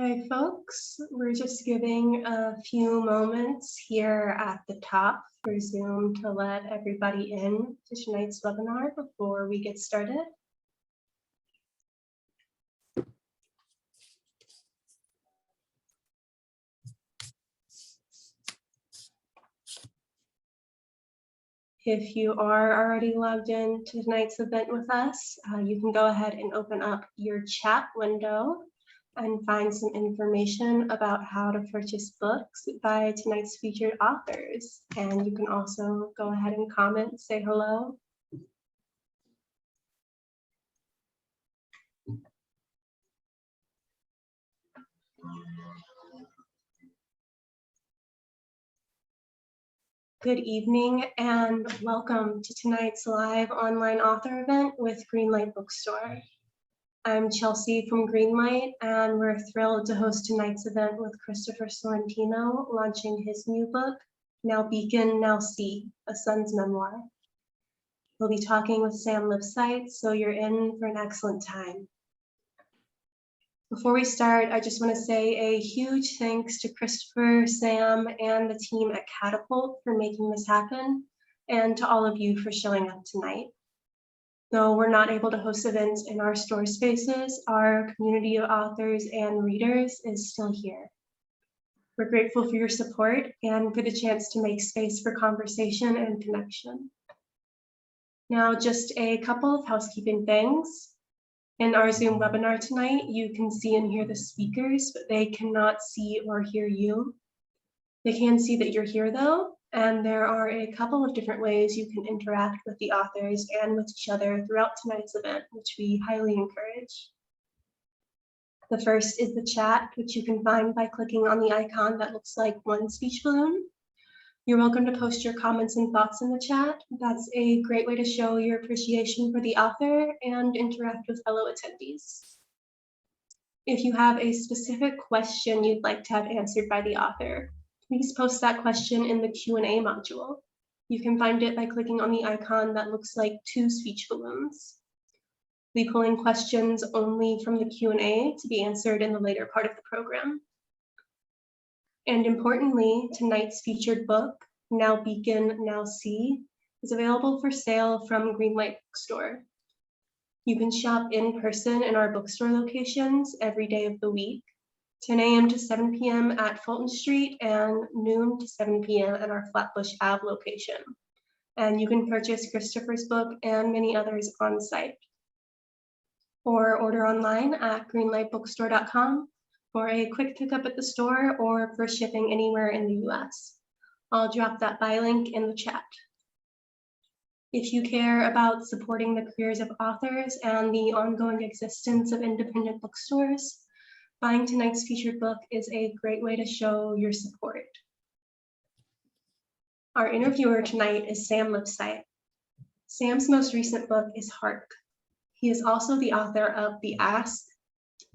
Hi, folks. We're just giving a few moments here at the top for Zoom to let everybody in to tonight's webinar before we get started. If you are already logged in to tonight's event with us, you can go ahead and open up your chat window and find some information about how to purchase books by tonight's featured authors. And you can also go ahead and comment, say hello. Good evening and welcome to tonight's live online author event with Greenlight Bookstore. I'm Chelsea from Greenlight, and we're thrilled to host tonight's event with Christopher Sorrentino launching his new book, Now Beacon, Now See, a son's memoir. We'll be talking with Sam Lipsyte, so you're in for an excellent time. Before we start, I just want to say a huge thanks to Christopher, Sam, and the team at Catapult for making this happen, and to all of you for showing up tonight. Though we're not able to host events in our store spaces, our community of authors and readers is still here. We're grateful for your support and for the chance to make space for conversation and connection. Now, just a couple of housekeeping things. In our Zoom webinar tonight, you can see and hear the speakers, but they cannot see or hear you. They can see that you're here though, and there are a couple of different ways you can interact with the authors and with each other throughout tonight's event, which we highly encourage. The first is the chat, which you can find by clicking on the icon that looks like one speech balloon. You're welcome to post your comments and thoughts in the chat. That's a great way to show your appreciation for the author and interact with fellow attendees. If you have a specific question you'd like to have answered by the author, please post that question in the Q&A module. You can find it by clicking on the icon that looks like two speech balloons. We'll be pulling questions only from the Q&A to be answered in the later part of the program. And importantly, tonight's featured book, Now Beacon, Now See, is available for sale from Greenlight Bookstore. You can shop in person in our bookstore locations every day of the week, 10 a.m. to 7 p.m. at Fulton Street and noon to 7 p.m. at our Flatbush Ave location. And you can purchase Christopher's book and many others on site. Or order online at greenlightbookstore.com for a quick pickup at the store or for shipping anywhere in the US. I'll drop that buy link in the chat. If you care about supporting the careers of authors and the ongoing existence of independent bookstores, buying tonight's featured book is a great way to show your support. Our interviewer tonight is Sam Lipsyte. Sam's most recent book is Hark. He is also the author of The Ask,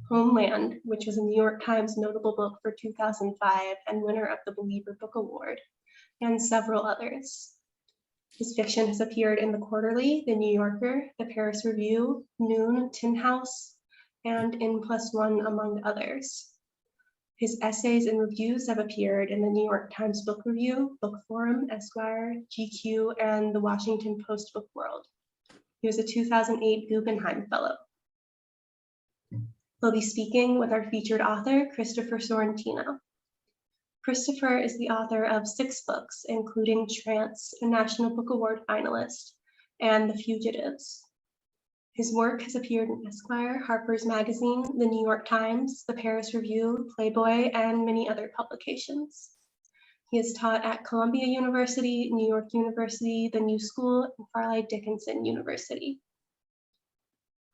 Homeland, which was a New York Times notable book for 2005 and winner of the Believer Book Award, and several others. His fiction has appeared in The Quarterly, The New Yorker, The Paris Review, Noon, Tin House, and N+1, among others. His essays and reviews have appeared in the New York Times Book Review, Book Forum, Esquire, GQ, and the Washington Post Book World. He was a 2008 Guggenheim Fellow. We'll be speaking with our featured author, Christopher Sorrentino. Christopher is the author of 6 books, including Trance, a National Book Award finalist, and The Fugitives. His work has appeared in Esquire, Harper's Magazine, the New York Times, the Paris Review, Playboy, and many other publications. He has taught at Columbia University, New York University, the New School, and Fairleigh Dickinson University.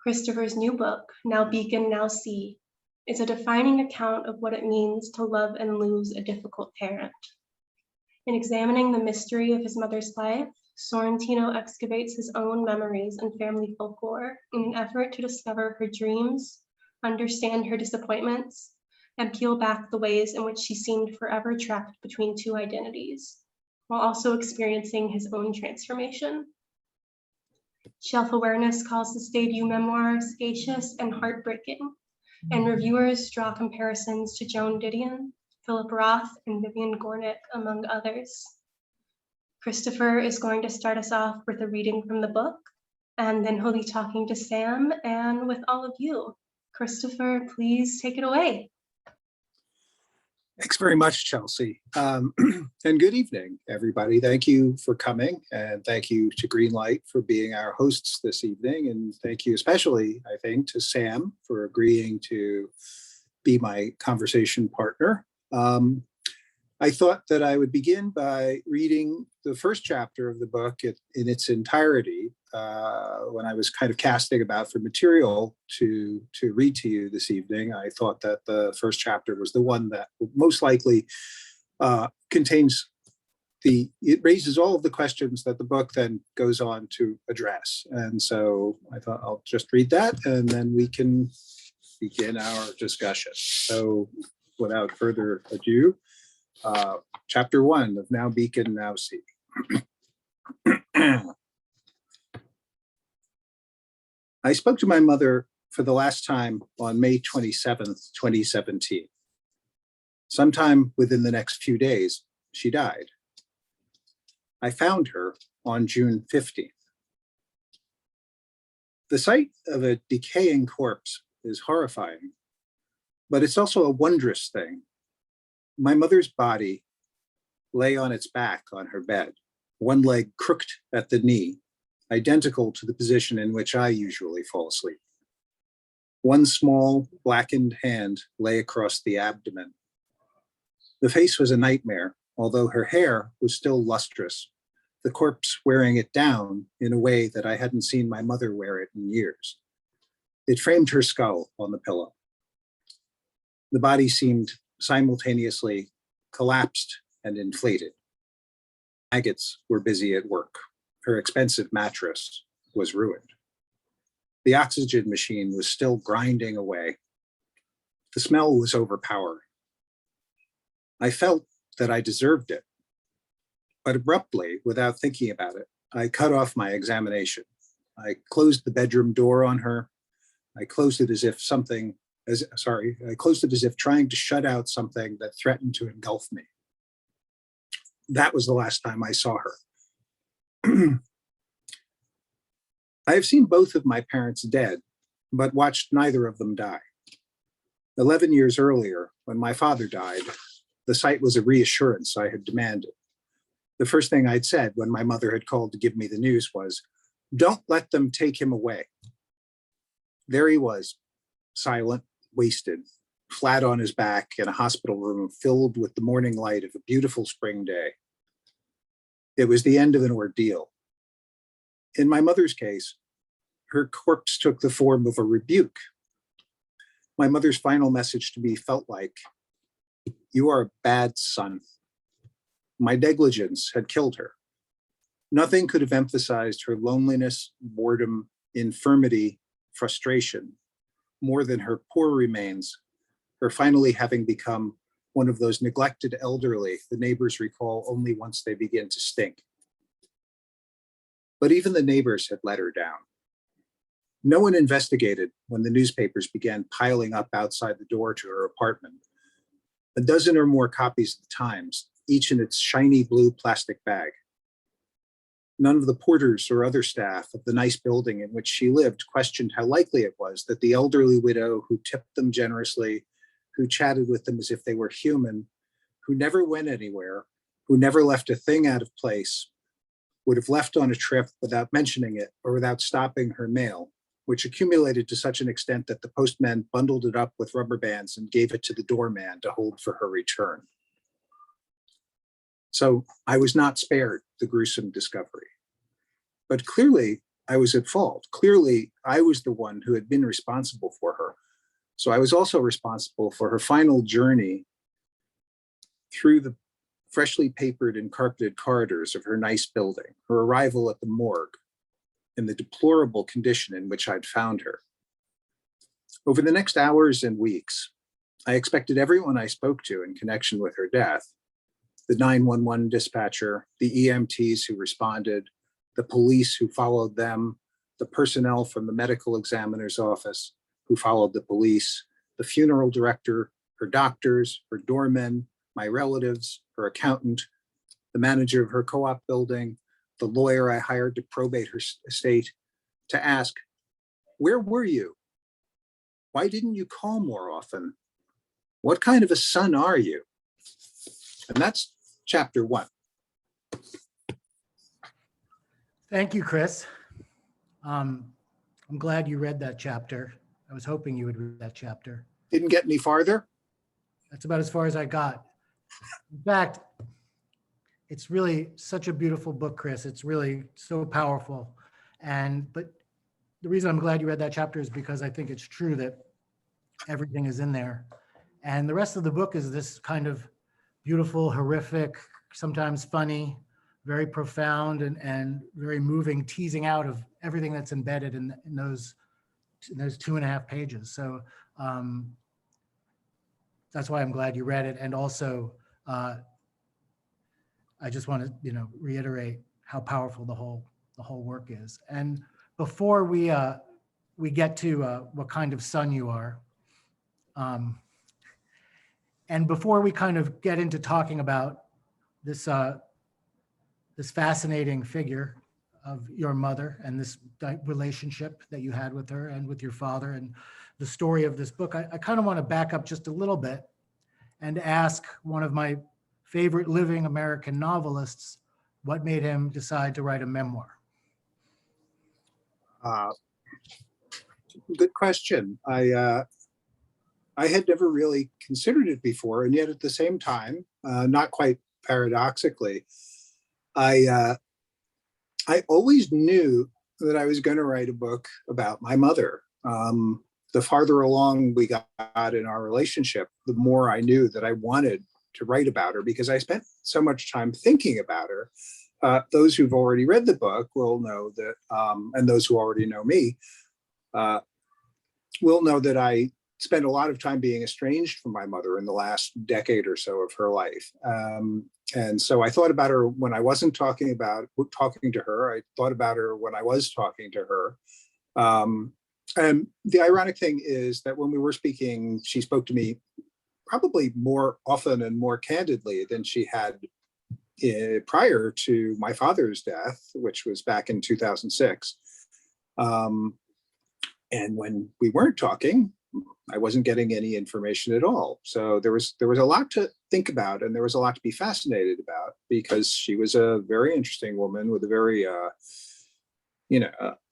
Christopher's new book, Now Beacon, Now See, is a defining account of what it means to love and lose a difficult parent. In examining the mystery of his mother's life, Sorrentino excavates his own memories and family folklore in an effort to discover her dreams, understand her disappointments, and peel back the ways in which she seemed forever trapped between two identities, while also experiencing his own transformation. Shelf Awareness calls this debut memoir sagacious and heartbreaking, and reviewers draw comparisons to Joan Didion, Philip Roth, and Vivian Gornick, among others. Christopher is going to start us off with a reading from the book, and then he'll be talking to Sam and with all of you. Christopher, please take it away. Thanks very much, Chelsea. And good evening, everybody. Thank you for coming, and thank you to Greenlight for being our hosts this evening. And thank you especially, I think, to Sam for agreeing to be my conversation partner. I thought that I would begin by reading the first chapter of the book in its entirety when I was kind of casting about for material to read to you this evening. I thought that the first chapter was the one that most likely contains it raises all of the questions that the book then goes on to address. And so I thought I'll just read that and then we can begin our discussion. So without further ado, Chapter 1 of Now Beacon, Now See. I spoke to my mother for the last time on May 27th, 2017. Sometime within the next few days, she died. I found her on June 15th. The sight of a decaying corpse is horrifying, but it's also a wondrous thing. My mother's body lay on its back on her bed, one leg crooked at the knee, identical to the position in which I usually fall asleep. One small blackened hand lay across the abdomen. The face was a nightmare, although her hair was still lustrous, the corpse wearing it down in a way that I hadn't seen my mother wear it in years. It framed her skull on the pillow. The body seemed simultaneously collapsed and inflated. Maggots were busy at work. Her expensive mattress was ruined. The oxygen machine was still grinding away. The smell was overpowering. I felt that I deserved it, but abruptly, without thinking about it, I cut off my examination. I closed the bedroom door on her. I closed it as if trying to shut out something that threatened to engulf me. That was the last time I saw her. I have seen both of my parents dead, but watched neither of them die. 11 years earlier, when my father died, the sight was a reassurance I had demanded. The first thing I'd said when my mother had called to give me the news was, "Don't let them take him away." There he was, silent, wasted, flat on his back in a hospital room filled with the morning light of a beautiful spring day. It was the end of an ordeal. In my mother's case, her corpse took the form of a rebuke. My mother's final message to me felt like, "You are a bad son." My negligence had killed her. Nothing could have emphasized her loneliness, boredom, infirmity, frustration more than her poor remains, her finally having become one of those neglected elderly the neighbors recall only once they begin to stink. But even the neighbors had let her down. No one investigated when the newspapers began piling up outside the door to her apartment. A dozen or more copies of the Times, each in its shiny blue plastic bag. None of the porters or other staff of the nice building in which she lived questioned how likely it was that the elderly widow who tipped them generously, who chatted with them as if they were human, who never went anywhere, who never left a thing out of place, would have left on a trip without mentioning it or without stopping her mail, which accumulated to such an extent that the postman bundled it up with rubber bands and gave it to the doorman to hold for her return. So I was not spared the gruesome discovery. But clearly, I was at fault. Clearly, I was the one who had been responsible for her. So I was also responsible for her final journey through the freshly papered and carpeted corridors of her nice building, her arrival at the morgue, and the deplorable condition in which I'd found her. Over the next hours and weeks, I expected everyone I spoke to in connection with her death, the 911 dispatcher, the EMTs who responded, the police who followed them, the personnel from the medical examiner's office who followed the police, the funeral director, her doctors, her doormen, my relatives, her accountant, the manager of her co-op building, the lawyer I hired to probate her estate, to ask, where were you? Why didn't you call more often? What kind of a son are you? And that's chapter 1. Thank you, Chris. I'm glad you read that chapter. I was hoping you would read that chapter. Didn't get any farther? That's about as far as I got. In fact, it's really such a beautiful book, Chris. It's really so powerful. But the reason I'm glad you read that chapter is because I think it's true that everything is in there. And the rest of the book is this kind of beautiful, horrific, sometimes funny, very profound and very moving, teasing out of everything that's embedded in those 2.5 pages. So that's why I'm glad you read it. And also, I just want to, reiterate how powerful the whole work is. And before we get to what kind of son you are, and before we kind of get into talking about this fascinating figure of your mother and this relationship that you had with her and with your father and the story of this book, I kind of want to back up just a little bit and ask one of my favorite living American novelists what made him decide to write a memoir. Good question. I had never really considered it before, and yet at the same time, not quite paradoxically, I always knew that I was going to write a book about my mother. The farther along we got in our relationship, the more I knew that I wanted to write about her because I spent so much time thinking about her. Those who've already read the book will know that, and those who already know me will know that I spent a lot of time being estranged from my mother in the last decade or so of her life. And so I thought about her when I wasn't talking to her. I thought about her when I was talking to her. And the ironic thing is that when we were speaking, she spoke to me probably more often and more candidly than she had prior to my father's death, which was back in 2006. And when we weren't talking, I wasn't getting any information at all. So there was a lot to think about, and there was a lot to be fascinated about because she was a very interesting woman with a very,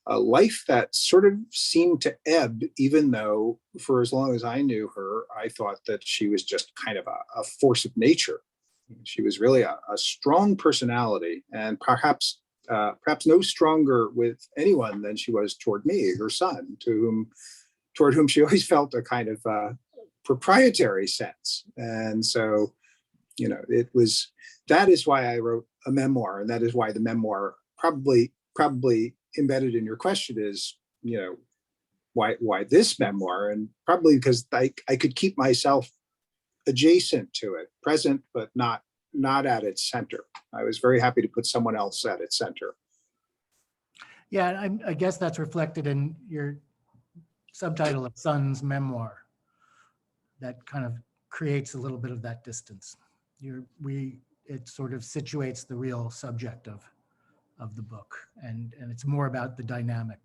a life that sort of seemed to ebb, even though for as long as I knew her, I thought that she was just kind of a force of nature. She was really a strong personality, and perhaps no stronger with anyone than she was toward me, her son, toward whom she always felt a kind of proprietary sense. And so, that is why I wrote a memoir, and that is why the memoir probably embedded in your question is, why this memoir? And probably because I could keep myself adjacent to it, present, but not at its center. I was very happy to put someone else at its center. Yeah, I guess that's reflected in your subtitle of Son's Memoir. That kind of creates a little bit of that distance. It sort of situates the real subject of the book, and it's more about the dynamic.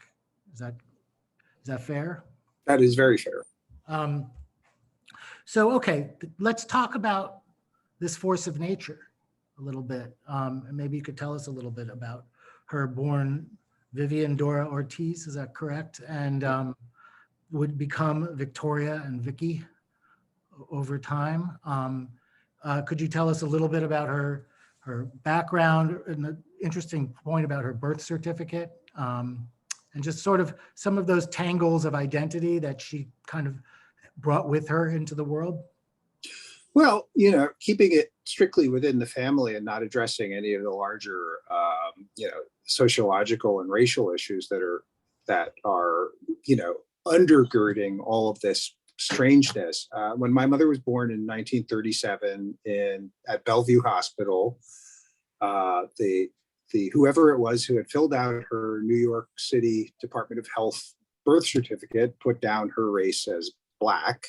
Is that fair? That is very fair. So, okay, let's talk about this force of nature a little bit. And maybe you could tell us a little bit about her, born Vivian Dora Ortiz, is that correct? And would become Victoria and Vicky over time. Could you tell us a little bit about her background and the interesting point about her birth certificate, and just sort of some of those tangles of identity that she kind of brought with her into the world? Well, keeping it strictly within the family and not addressing any of the larger, sociological and racial issues that are undergirding all of this strangeness. When my mother was born in 1937 at Bellevue Hospital, the whoever it was who had filled out her New York City Department of Health birth certificate put down her race as Black.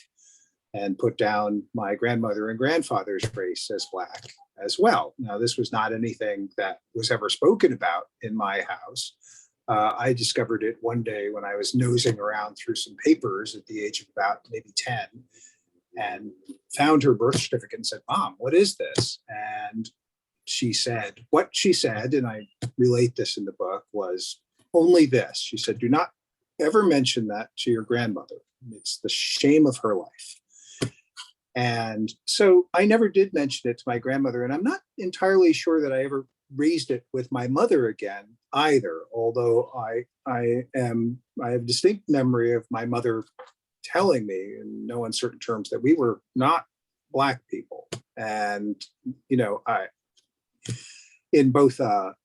and put down my grandmother and grandfather's race as Black as well. Now, this was not anything that was ever spoken about in my house. I discovered it one day when I was nosing around through some papers at the age of about maybe 10, and found her birth certificate and said, "Mom, what is this?" And she said, what she said, and I relate this in the book, was only this. She said, "Do not ever mention that to your grandmother. It's the shame of her life." And so I never did mention it to my grandmother, and I'm not entirely sure that I ever raised it with my mother again either, although I have distinct memory of my mother telling me in no uncertain terms that we were not Black people. And, you know, in both a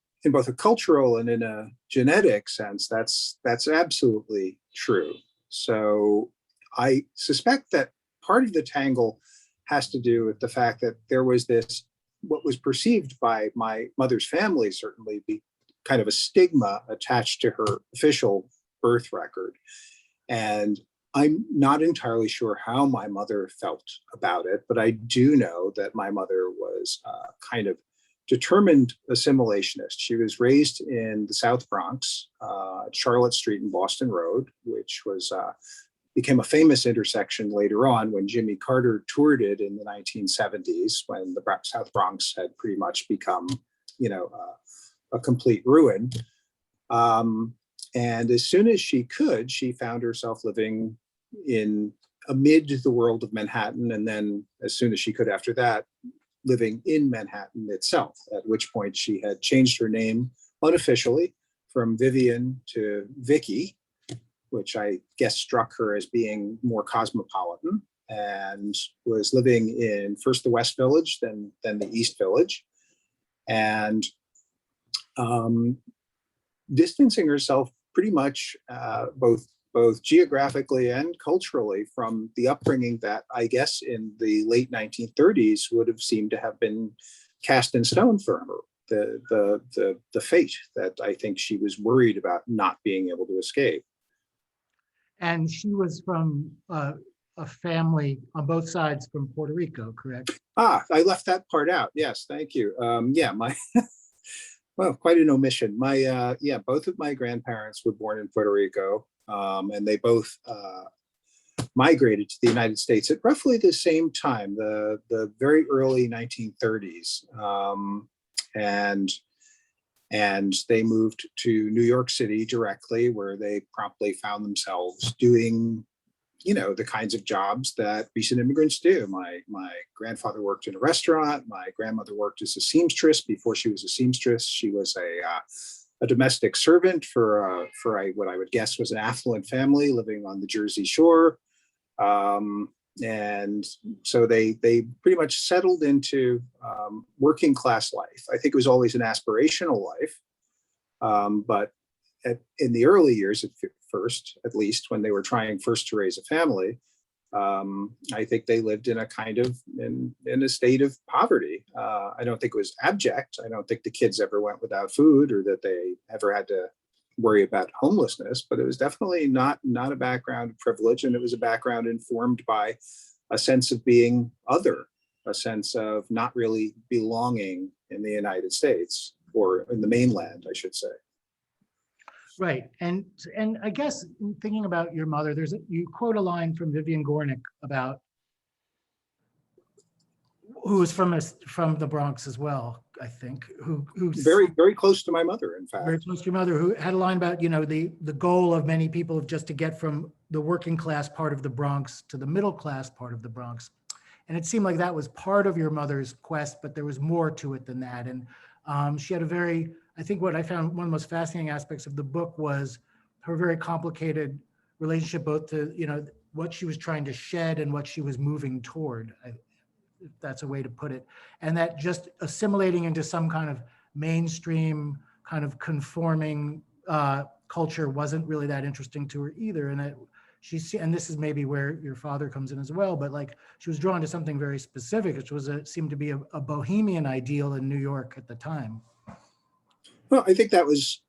cultural and in a genetic sense, that's absolutely true. So I suspect that part of the tangle has to do with the fact that there was this, what was perceived by my mother's family, certainly be kind of a stigma attached to her official birth record. And I'm not entirely sure how my mother felt about it, but I do know that my mother was kind of determined assimilationist. She was raised in the South Bronx, Charlotte Street and Boston Road, which was became a famous intersection later on when Jimmy Carter toured it in the 1970s, when the South Bronx had pretty much become, you know, a complete ruin. And as soon as she could, she found herself living amid the world of Manhattan. And then as soon as she could after that, living in Manhattan itself, at which point she had changed her name unofficially from Vivian to Vicky, which I guess struck her as being more cosmopolitan, and was living in first the West Village, then the East Village, and distancing herself pretty much both geographically and culturally from the upbringing that I guess in the late 1930s would have seemed to have been cast in stone for her. The fate that I think she was worried about not being able to escape. And she was from a family on both sides from Puerto Rico, correct? I left that part out. Yes, thank you. Yeah, well, quite an omission. Both of my grandparents were born in Puerto Rico, and they both migrated to the United States at roughly the same time, the very early 1930s, and they moved to New York City directly, where they promptly found themselves doing, you know, the kinds of jobs that recent immigrants do. My grandfather worked in a restaurant. My grandmother worked as a seamstress. Before she was a seamstress, she was a domestic servant for what I would guess was an affluent family living on the Jersey Shore. And so they pretty much settled into working class life. I think it was always an aspirational life, but in the early years, at least when they were trying first to raise a family, I think they lived in a kind of in a state of poverty. I don't think it was abject. I don't think the kids ever went without food or that they ever had to worry about homelessness, but it was definitely not a background of privilege, and it was a background informed by a sense of being other, a sense of not really belonging in the United States, or in the mainland, I should say. Right, and I guess thinking about your mother, you quote a line from Vivian Gornick about, who was from the Bronx as well, I think, who's very, very close to my mother, in fact. very close to your mother, who had a line about, you know, the goal of many people just to get from the working class part of the Bronx to the middle class part of the Bronx. And it seemed like that was part of your mother's quest, but there was more to it than that. And she had I think what I found one of the most fascinating aspects of the book was her very complicated relationship, both to, you know, what she was trying to shed and what she was moving toward, if that's a way to put it. And that just assimilating into some kind of mainstream kind of conforming culture wasn't really that interesting to her either. And and this is maybe where your father comes in as well, but like she was drawn to something very specific, which was seemed to be a Bohemian ideal in New York at the time. Well, I think that was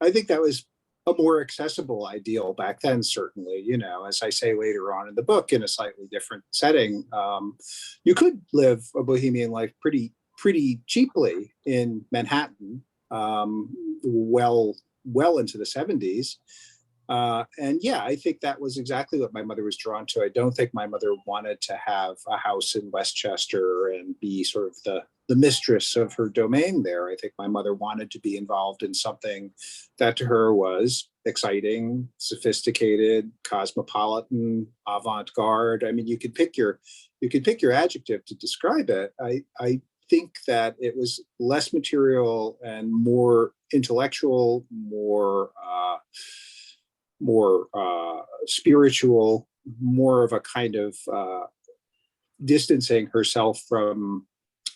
a more accessible ideal back then, certainly. As I say later on in the book, in a slightly different setting, you could live a bohemian life pretty cheaply in Manhattan, well into the 70s. And yeah, I think that was exactly what my mother was drawn to. I don't think my mother wanted to have a house in Westchester and be sort of the mistress of her domain there. I think my mother wanted to be involved in something that to her was exciting, sophisticated, cosmopolitan, avant-garde. I mean, you could pick your adjective to describe it. I think that it was less material and more intellectual, more spiritual, more of a kind of distancing herself from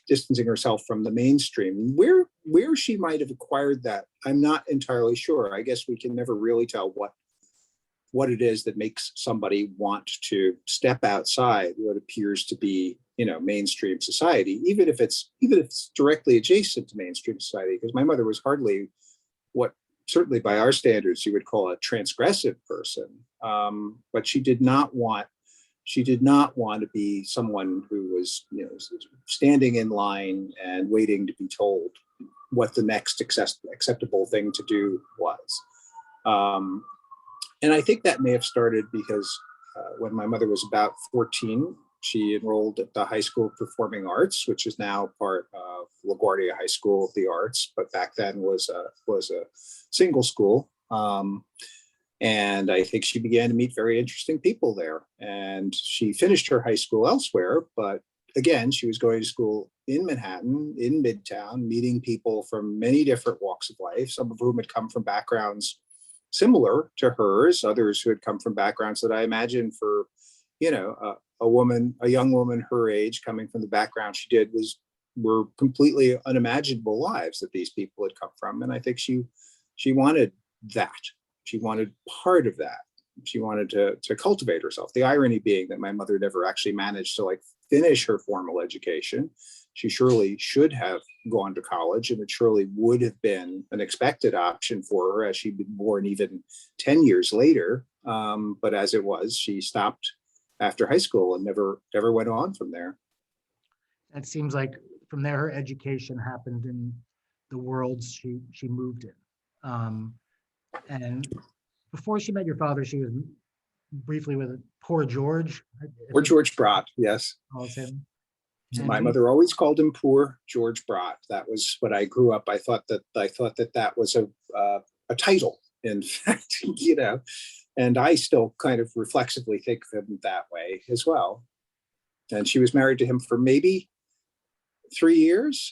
the mainstream. Where she might have acquired that, I'm not entirely sure. I guess we can never really tell what it is that makes somebody want to step outside what appears to be, mainstream society, even if it's directly adjacent to mainstream society. Because my mother was hardly what, certainly by our standards, you would call a transgressive person. But she did not want to be someone who was, standing in line and waiting to be told what the next acceptable thing to do was. And I think that may have started because when my mother was about 14, she enrolled at the High School of Performing Arts, which is now part of LaGuardia High School of the Arts, but back then was a single school. And I think she began to meet very interesting people there. And she finished her high school elsewhere, but again, she was going to school in Manhattan, in Midtown, meeting people from many different walks of life, some of whom had come from backgrounds similar to hers, others who had come from backgrounds that I imagine for, a young woman her age coming from the background she did were completely unimaginable lives that these people had come from. And I think she wanted that. She wanted part of that. She wanted to cultivate herself. The irony being that my mother never actually managed to finish her formal education. She surely should have gone to college, and it surely would have been an expected option for her, as she'd been born even 10 years later. But as it was, she stopped after high school and never went on from there. It seems like from there, her education happened in the worlds she moved in. And before she met your father, she was briefly with Poor George. Or George Brott, yes. Calls him. My mother always called him Poor George Brott. That was when I grew up. I thought that was a title, in fact, and I still kind of reflexively think of him that way as well. And she was married to him for maybe 3 years.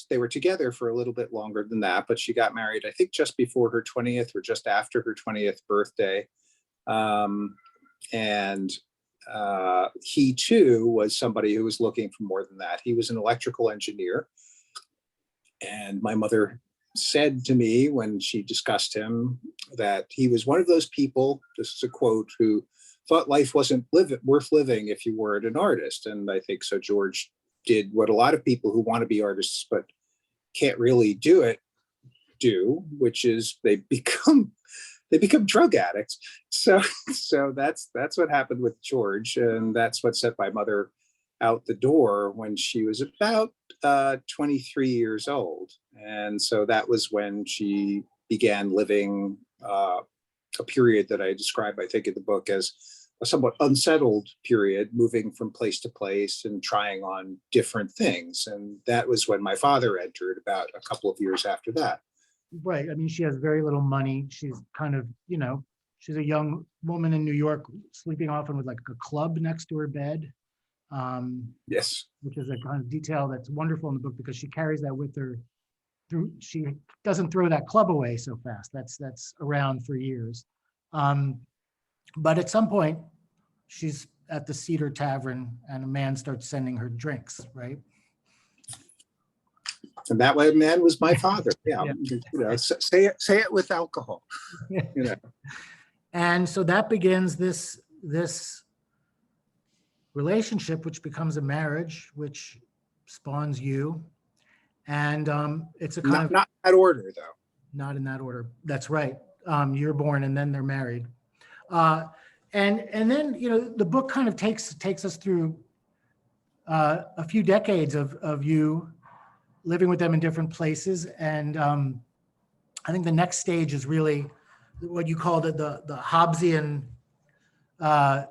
They were together for a little bit longer than that, but she got married, I think, just before her 20th or just after her 20th birthday. And he too was somebody who was looking for more than that. He was an electrical engineer. And my mother said to me when she discussed him that he was one of those people, this is a quote, who thought life wasn't worth living if you weren't an artist. And I think so George did what a lot of people who want to be artists but can't really do, which is they become drug addicts. So that's what happened with George, and that's what set my mother out the door when she was about 23 years old. And so that was when she began living a period that I describe, I think, in the book as a somewhat unsettled period, moving from place to place and trying on different things. And that was when my father entered about a couple of years after that. Right. I mean, she has very little money. She's kind of, she's a young woman in New York, sleeping often with a club next to her bed. Yes. Which is a kind of detail that's wonderful in the book because she carries that with her through. She doesn't throw that club away so fast. That's around for years. But at some point, she's at the Cedar Tavern and a man starts sending her drinks, right? And that way, man was my father. Yeah. Say it with alcohol. And so that begins this relationship, which becomes a marriage, which spawns you. And it's a kind of not in that order, though. Not in that order. That's right. you're born and then they're married. And then, the book kind of takes us through a few decades of you living with them in different places. And I think the next stage is really what you call the Hobbesian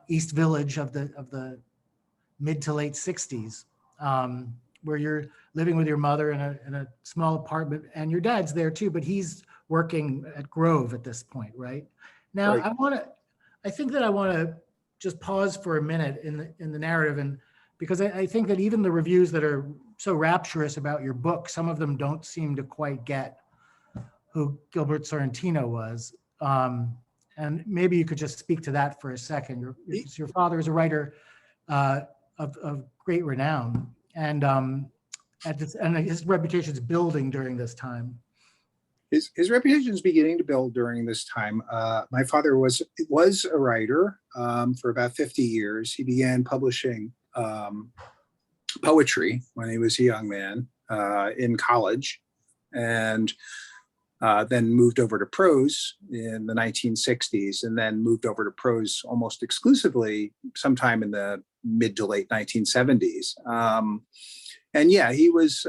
East Village of the mid to late 60s, where you're living with your mother in a small apartment, and your dad's there too, but he's working at Grove at this point, right? Now, Right. I think that I want to just pause for a minute in the narrative, and because I think that even the reviews that are so rapturous about your book, some of them don't seem to quite get who Gilbert Sorrentino was. And maybe you could just speak to that for a second. Your father is a writer of great renown, and his reputation is building during this time. His reputation is beginning to build during this time. My father was a writer for about 50 years. He began publishing poetry when he was a young man in college, and then moved over to prose in the 1960s, and then moved over to prose almost exclusively sometime in the mid to late 1970s. And yeah, he was,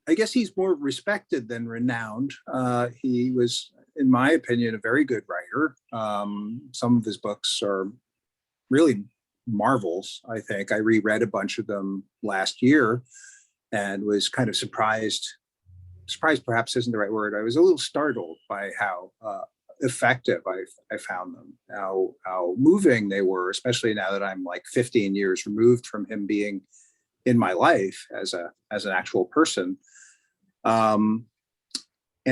I guess he's more respected than renowned. He was, in my opinion, a very good writer. Some of his books are really marvels, I think. I reread a bunch of them last year and was kind of surprised perhaps isn't the right word. I was a little startled by how effective I found them, how moving they were, especially now that I'm like 15 years removed from him being in my life as an actual person. And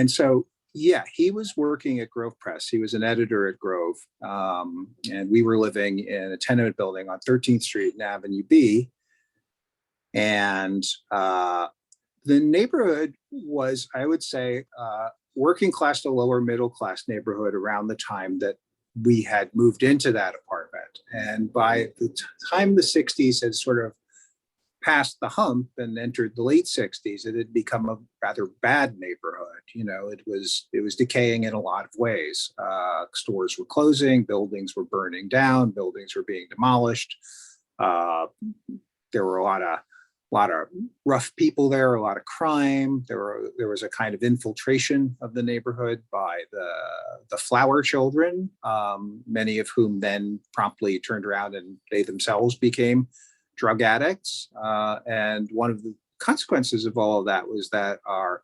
so, yeah, he was working at Grove Press. He was an editor at Grove. And we were living in a tenement building on 13th Street and Avenue B. And the neighborhood was, I would say, working class to lower middle class neighborhood around the time that we had moved into that apartment. And by the time the 60s had sort of passed the hump and entered the late 60s, it had become a rather bad neighborhood. It was decaying in a lot of ways. Stores were closing, buildings were burning down, buildings were being demolished. There were a lot of rough people there, a lot of crime. There was a kind of infiltration of the neighborhood by the flower children, many of whom then promptly turned around and they themselves became drug addicts. And one of the consequences of all of that was that our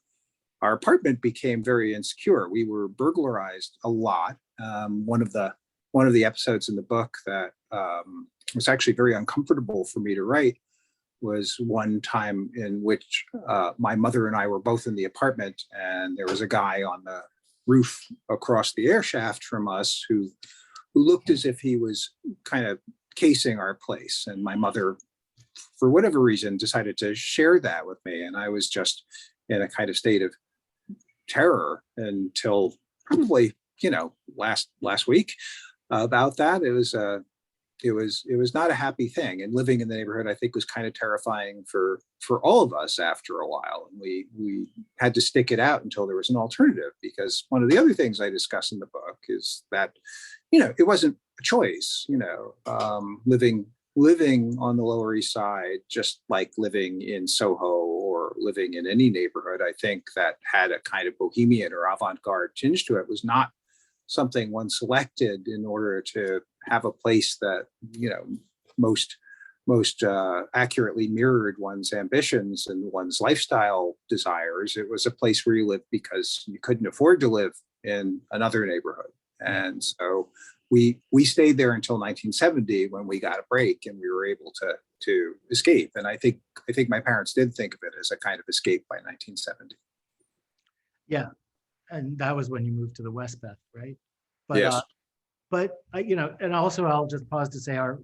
apartment became very insecure. We were burglarized a lot. One of the episodes in the book that was actually very uncomfortable for me to write was one time in which my mother and I were both in the apartment, and there was a guy on the roof across the air shaft from us who looked as if he was kind of casing our place. And my mother, for whatever reason, decided to share that with me. And I was just in a kind of state of terror until probably, last week about that. It was not a happy thing, and living in the neighborhood, I think, was kind of terrifying for all of us after a while. And we had to stick it out until there was an alternative, because one of the other things I discuss in the book is that, it wasn't a choice, living on the Lower East Side, just like living in Soho or living in any neighborhood, I think that had a kind of bohemian or avant-garde tinge to it, was not something one selected in order to have a place that, most accurately mirrored one's ambitions and one's lifestyle desires. It was a place where you lived because you couldn't afford to live in another neighborhood. And so we stayed there until 1970, when we got a break and we were able to escape. And I think my parents did think of it as a kind of escape by 1970. Yeah. And that was when you moved to the West Beth, right? But, Yes. And also I'll just pause to say our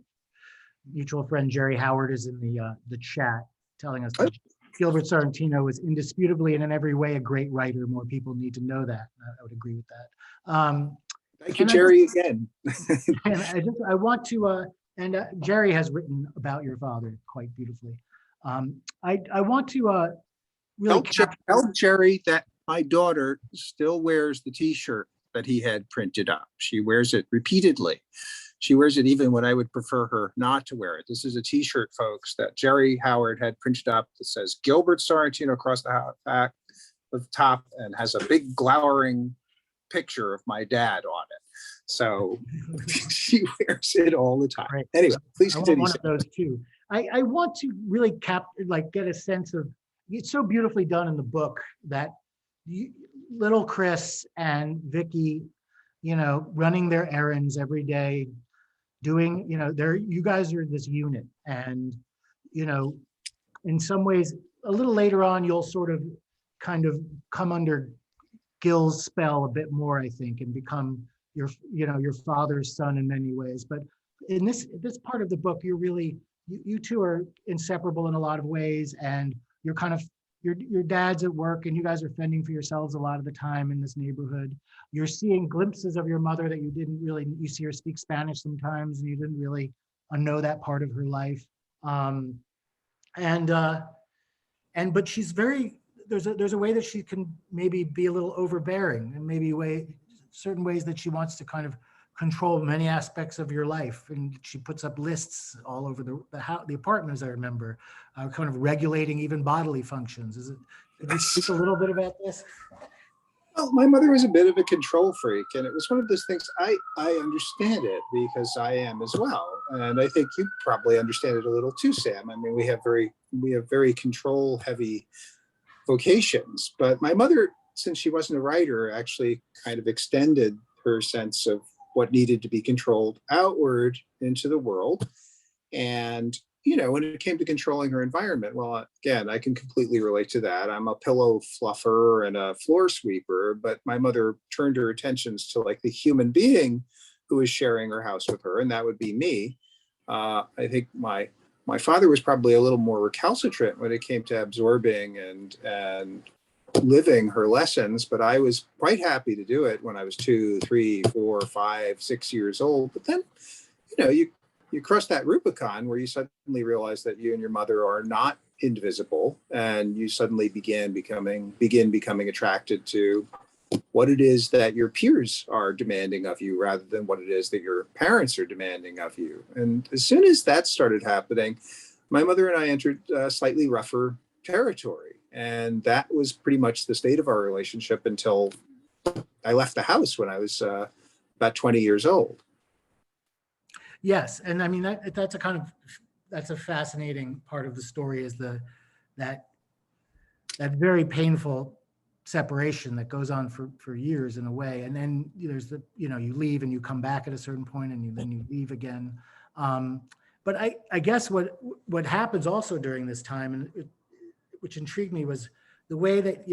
mutual friend Jerry Howard is in the chat telling us that Gilbert Sorrentino is indisputably and in every way a great writer. More people need to know that. I would agree with that. Thank you, Jerry, again. And I want to, Jerry has written about your father quite beautifully. I want to really Tell Jerry that my daughter still wears the T-shirt that he had printed up. She wears it repeatedly. She wears it even when I would prefer her not to wear it. This is a t-shirt, folks, that Jerry Howard had printed up that says Gilbert Sorrentino across the back of the top and has a big glowering picture of my dad on it. So she wears it all the time. Right. Anyway, please I want continue. one of those too. I want to really get a sense of, it's so beautifully done in the book that little Chris and Vicky, running their errands every day, doing, you guys are this unit. And, in some ways, a little later on, you'll sort of kind of come under Gil's spell a bit more, I think, and become your father's son in many ways. But in this part of the book, you're really, you two are inseparable in a lot of ways, and you're kind of, your dad's at work and you guys are fending for yourselves a lot of the time in this neighborhood. You're seeing glimpses of your mother that you see her speak Spanish sometimes and you didn't really know that part of her life. But she's very, there's a way that she can maybe be a little overbearing, and maybe certain ways that she wants to kind of control many aspects of your life. And she puts up lists all over the apartment, as I remember, kind of regulating even bodily functions. Could you speak a little bit about this? Well, my mother was a bit of a control freak, and it was one of those things, I understand it because I am as well. And I think you probably understand it a little too, Sam. I mean, we have very control heavy vocations, but my mother, since she wasn't a writer, actually kind of extended her sense of what needed to be controlled outward into the world. And, when it came to controlling her environment, well, again, I can completely relate to that. I'm a pillow fluffer and a floor sweeper, but my mother turned her attentions to like the human being who is sharing her house with her, and that would be me. I think my father was probably a little more recalcitrant when it came to absorbing and living her lessons, but I was quite happy to do it when I was 2, 3, 4, 5, 6 years old. But then, you cross that Rubicon where you suddenly realize that you and your mother are not indivisible, and you suddenly begin becoming attracted to what it is that your peers are demanding of you rather than what it is that your parents are demanding of you. And as soon as that started happening, my mother and I entered slightly rougher territory. And that was pretty much the state of our relationship until I left the house when I was about 20 years old. Yes, and I mean that's a fascinating part of the story, is that very painful separation that goes on for years in a way, and then there's you leave and you come back at a certain point, and then you leave again. But I guess what happens also during this time, and which intrigued me, was the way that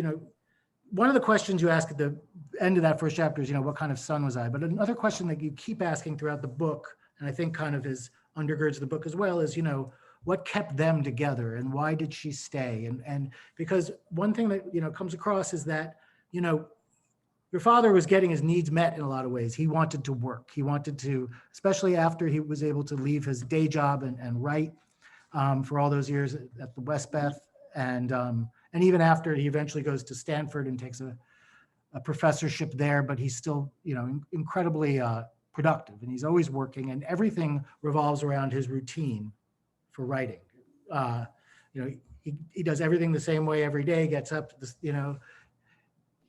one of the questions you ask at the end of that first chapter is what kind of son was I? But another question that you keep asking throughout the book, and I think kind of undergirds the book as well, is what kept them together and why did she stay? And because one thing that comes across is that your father was getting his needs met in a lot of ways. He wanted to work. He wanted to, especially after he was able to leave his day job and write for all those years at the West Beth, and even after he eventually goes to Stanford and takes a professorship there, but he's still incredibly productive, and he's always working, and everything revolves around his routine for writing. He does everything the same way every day, gets up,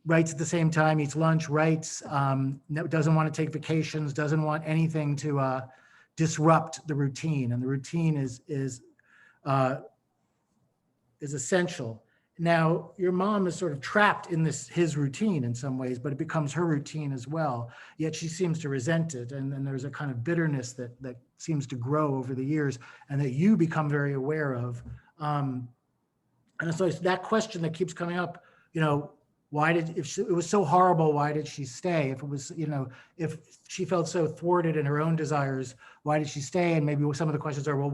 writes at the same time, eats lunch, writes, doesn't want to take vacations, doesn't want anything to disrupt the routine. And the routine is essential. Now, your mom is sort of trapped in his routine in some ways, but it becomes her routine as well. Yet she seems to resent it. And then there's a kind of bitterness that seems to grow over the years and that you become very aware of. And so it's that question that keeps coming up, if it was so horrible, why did she stay? If it was, if she felt so thwarted in her own desires, why did she stay? And maybe some of the questions are, well,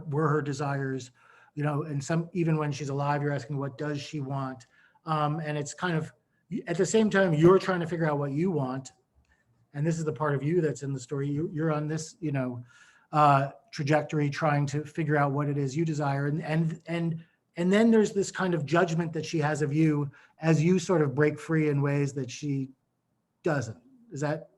were her desires? And even when she's alive, you're asking, what does she want? And it's kind of, at the same time, you're trying to figure out what you want. And this is the part of you that's in the story. You're on this, trajectory, trying to figure out what it is you desire. And then there's this kind of judgment that she has of you as you sort of break free in ways that she doesn't. Is that?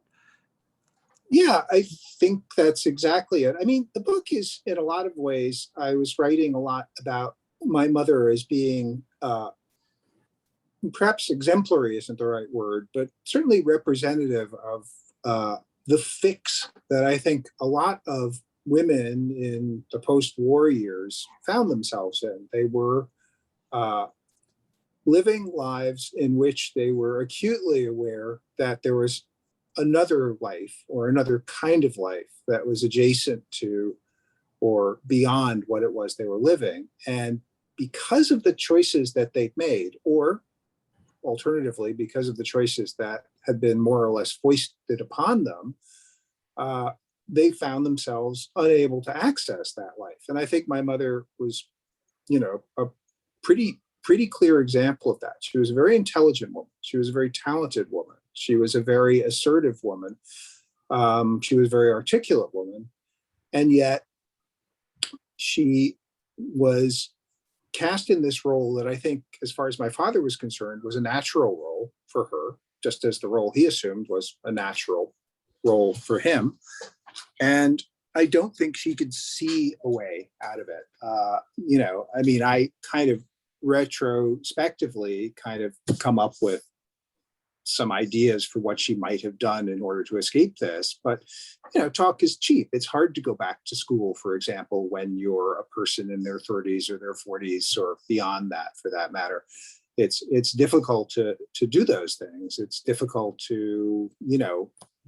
Yeah, I think that's exactly it. I mean, the book is, in a lot of ways, I was writing a lot about my mother as being perhaps exemplary isn't the right word, but certainly representative of the fix that I think a lot of women in the post-war years found themselves in. They were living lives in which they were acutely aware that there was another life or another kind of life that was adjacent to or beyond what it was they were living. And because of the choices that they've made, or alternatively, because of the choices that had been more or less foisted upon them, they found themselves unable to access that life. And I think my mother was, a pretty clear example of that. She was a very intelligent woman. She was a very talented woman. She was a very assertive woman. She was a very articulate woman. And yet she was cast in this role that I think, as far as my father was concerned, was a natural role for her, just as the role he assumed was a natural role for him. And I don't think she could see a way out of it. I mean, I kind of retrospectively kind of come up with some ideas for what she might have done in order to escape this. But, talk is cheap. It's hard to go back to school, for example, when you're a person in their 30s or their 40s or beyond that, for that matter. It's difficult to do those things. It's difficult to,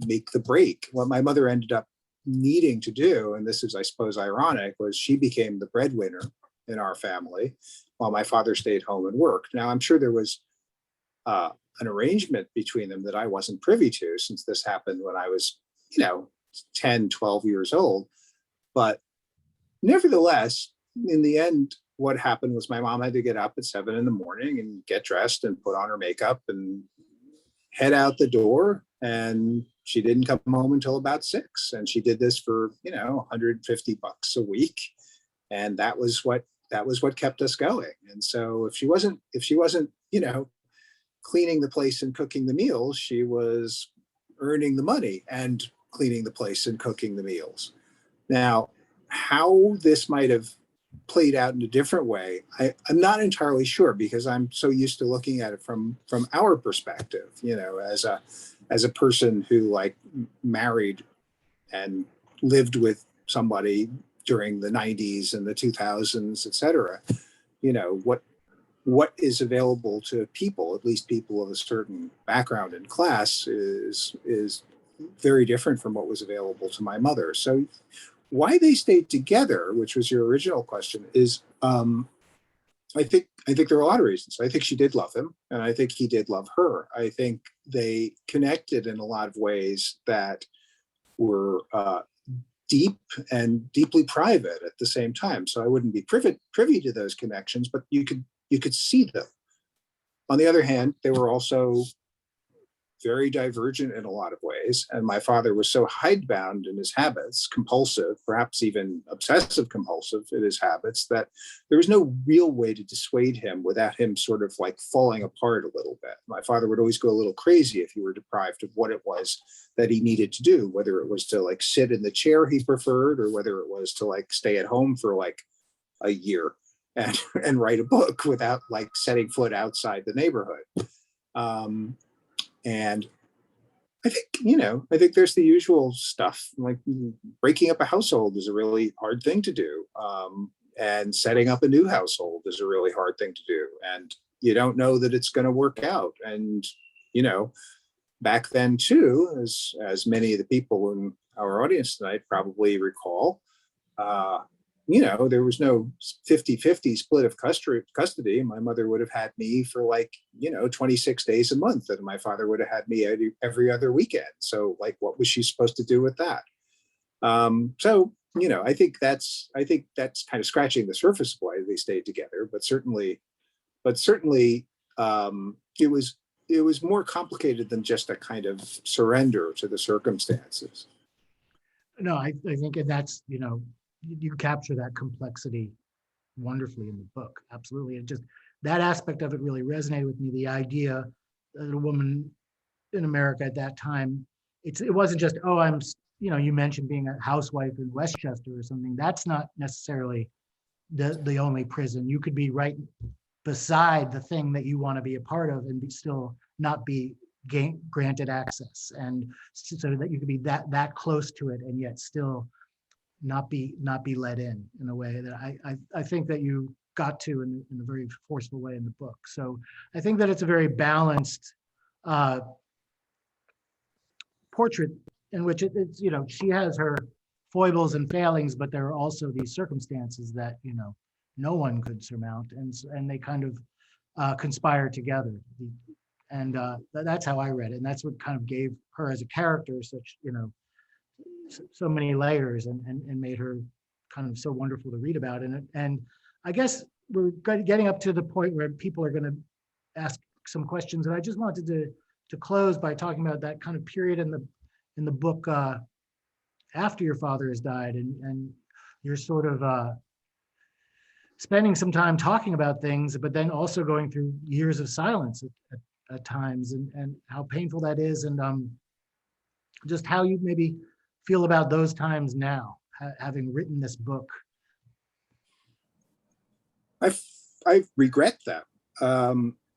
make the break. What my mother ended up needing to do, and this is, I suppose, ironic, was she became the breadwinner in our family while my father stayed home and worked. Now, I'm sure there was an arrangement between them that I wasn't privy to, since this happened when I was, 10, 12 years old. But nevertheless, in the end, what happened was my mom had to get up at 7 a.m. and get dressed and put on her makeup and head out the door. And she didn't come home until about 6. And she did this for, $150 a week. And that was what kept us going. And so if she wasn't, cleaning the place and cooking the meals, she was earning the money and cleaning the place and cooking the meals. Now, how this might have played out in a different way, I'm not entirely sure, because I'm so used to looking at it from our perspective, as a person who married and lived with somebody during the 90s and the 2000s, et cetera. What is available to people, at least people of a certain background and class, is very different from what was available to my mother. So why they stayed together, which was your original question, is I think there are a lot of reasons. I think she did love him, and I think he did love her. I think they connected in a lot of ways that were deep and deeply private at the same time. So I wouldn't be privy to those connections, but you could see them. On the other hand, they were also very divergent in a lot of ways. And my father was so hidebound in his habits, compulsive, perhaps even obsessive compulsive in his habits, that there was no real way to dissuade him without him sort of falling apart a little bit. My father would always go a little crazy if he were deprived of what it was that he needed to do, whether it was to sit in the chair he preferred, or whether it was to stay at home for a year and write a book without setting foot outside the neighborhood. And I think there's the usual stuff, breaking up a household is a really hard thing to do. And setting up a new household is a really hard thing to do. And you don't know that it's going to work out. And, back then too, as many of the people in our audience tonight probably recall, there was no 50-50 split of custody. My mother would have had me for 26 days a month, and my father would have had me every other weekend. So what was she supposed to do with that? So I think that's kind of scratching the surface of why they stayed together. But certainly, it was more complicated than just a kind of surrender to the circumstances. No, I think that's, you capture that complexity wonderfully in the book. Absolutely. And just that aspect of it really resonated with me. The idea that a woman in America at that time it wasn't just, oh, you mentioned being a housewife in Westchester or something. That's not necessarily the only prison. You could be right beside the thing that you want to be a part of and still not be granted access, and so that you could be that close to it and yet still not be let in a way that I think that you got to in a very forceful way in the book. So I think that it's a very balanced portrait in which it's, she has her foibles and failings, but there are also these circumstances that, no one could surmount, and they kind of conspire together. And that's how I read it. And that's what kind of gave her as a character such, so many layers and made her kind of so wonderful to read about. And I guess we're getting up to the point where people are going to ask some questions. And I just wanted to close by talking about that kind of period in the book after your father has died, and you're sort of spending some time talking about things, but then also going through years of silence at times, and how painful that is, and just how you maybe feel about those times now, having written this book. I regret that.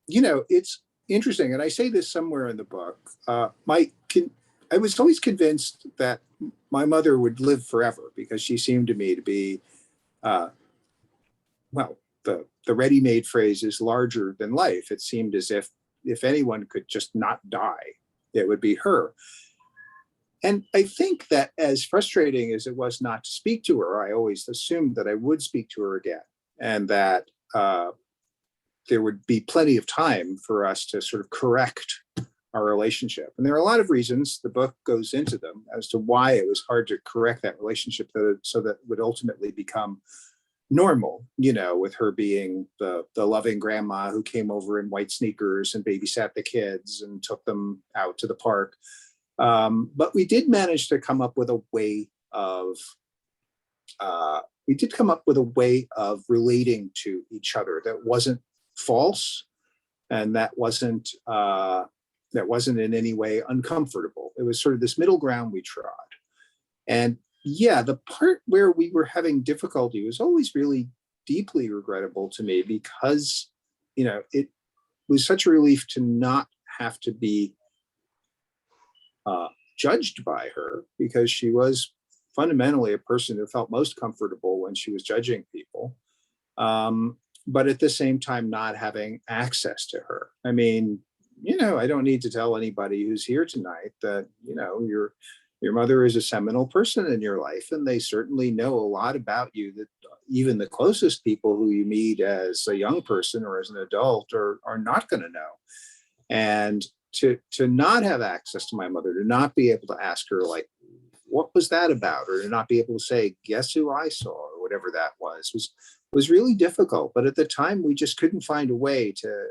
It's interesting, and I say this somewhere in the book. I was always convinced that my mother would live forever because she seemed to me to be, the ready-made phrase is larger than life. It seemed as if anyone could just not die, it would be her. And I think that as frustrating as it was not to speak to her, I always assumed that I would speak to her again, and that there would be plenty of time for us to sort of correct our relationship. And there are a lot of reasons, the book goes into them, as to why it was hard to correct that relationship so that it would ultimately become normal, with her being the loving grandma who came over in white sneakers and babysat the kids and took them out to the park. But we did manage to come up with a way of relating to each other that wasn't false, and that wasn't in any way uncomfortable. It was sort of this middle ground we trod. And yeah, the part where we were having difficulty was always really deeply regrettable to me, because, it was such a relief to not have to be judged by her, because she was fundamentally a person who felt most comfortable when she was judging people. But at the same time, not having access to her. I mean, I don't need to tell anybody who's here tonight that, your mother is a seminal person in your life, and they certainly know a lot about you that even the closest people who you meet as a young person or as an adult are not going to know. And to not have access to my mother, to not be able to ask her, like, what was that about? Or to not be able to say, guess who I saw, or whatever that was really difficult. But at the time, we just couldn't find a way to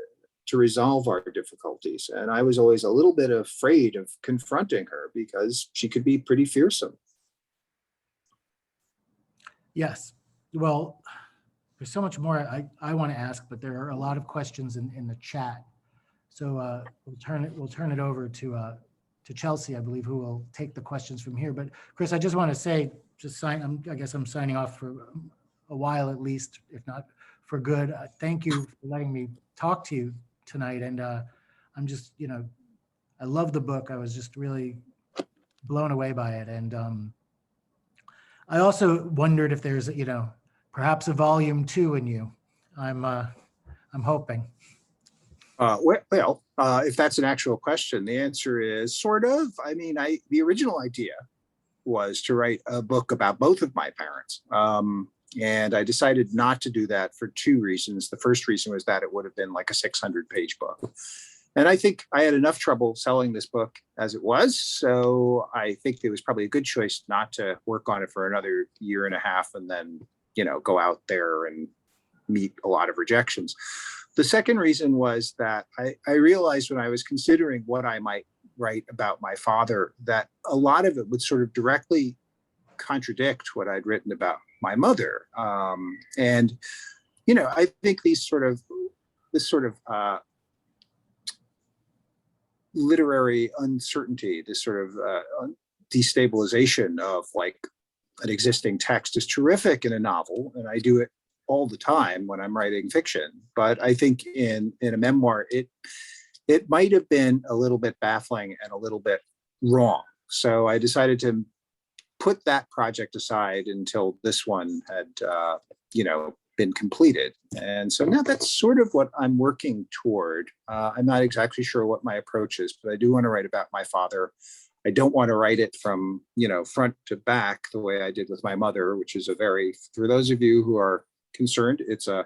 resolve our difficulties. And I was always a little bit afraid of confronting her because she could be pretty fearsome. Yes. Well, there's so much more I want to ask, but there are a lot of questions in the chat. So we'll turn it over to Chelsea, I believe, who will take the questions from here. But Chris, I just want to say, I guess I'm signing off for a while at least, if not for good. Thank you for letting me talk to you tonight. And I'm just, I love the book. I was just really blown away by it. And I also wondered if there's, perhaps a volume 2 in you. I'm hoping. If that's an actual question, the answer is sort of. I mean, the original idea was to write a book about both of my parents. And I decided not to do that for 2 reasons. The first reason was that it would have been like a 600-page book. And I think I had enough trouble selling this book as it was. So I think it was probably a good choice not to work on it for another year and a half and then, go out there and meet a lot of rejections. The second reason was that I realized when I was considering what I might write about my father, that a lot of it would sort of directly contradict what I'd written about my mother. And, I think this sort of literary uncertainty, this sort of destabilization of like an existing text is terrific in a novel, and I do it all the time when I'm writing fiction. But I think in a memoir, it might have been a little bit baffling and a little bit wrong. So I decided to put that project aside until this one had, been completed. And so now that's sort of what I'm working toward. I'm not exactly sure what my approach is, but I do want to write about my father. I don't want to write it from, front to back the way I did with my mother, which is for those of you who are concerned, it's a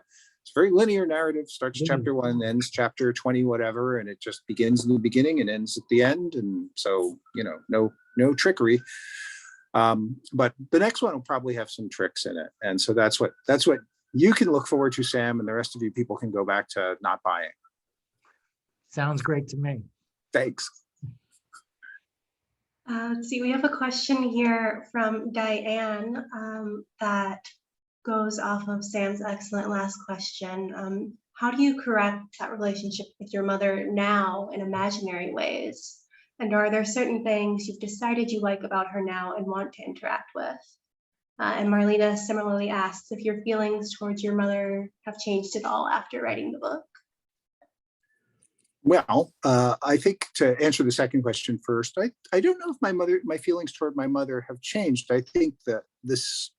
very linear narrative, starts chapter 1, ends chapter 20, whatever, and it just begins in the beginning and ends at the end. And so, no trickery. But the next one will probably have some tricks in it. And so that's what you can look forward to, Sam, and the rest of you people can go back to not buying. Sounds great to me. Thanks. Let's see, we have a question here from Diane that goes off of Sam's excellent last question. How do you correct that relationship with your mother now in imaginary ways? And are there certain things you've decided you like about her now and want to interact with? And Marlena similarly asks if your feelings towards your mother have changed at all after writing the book. Well, I think to answer the second question first, I don't know if my feelings toward my mother have changed. I think that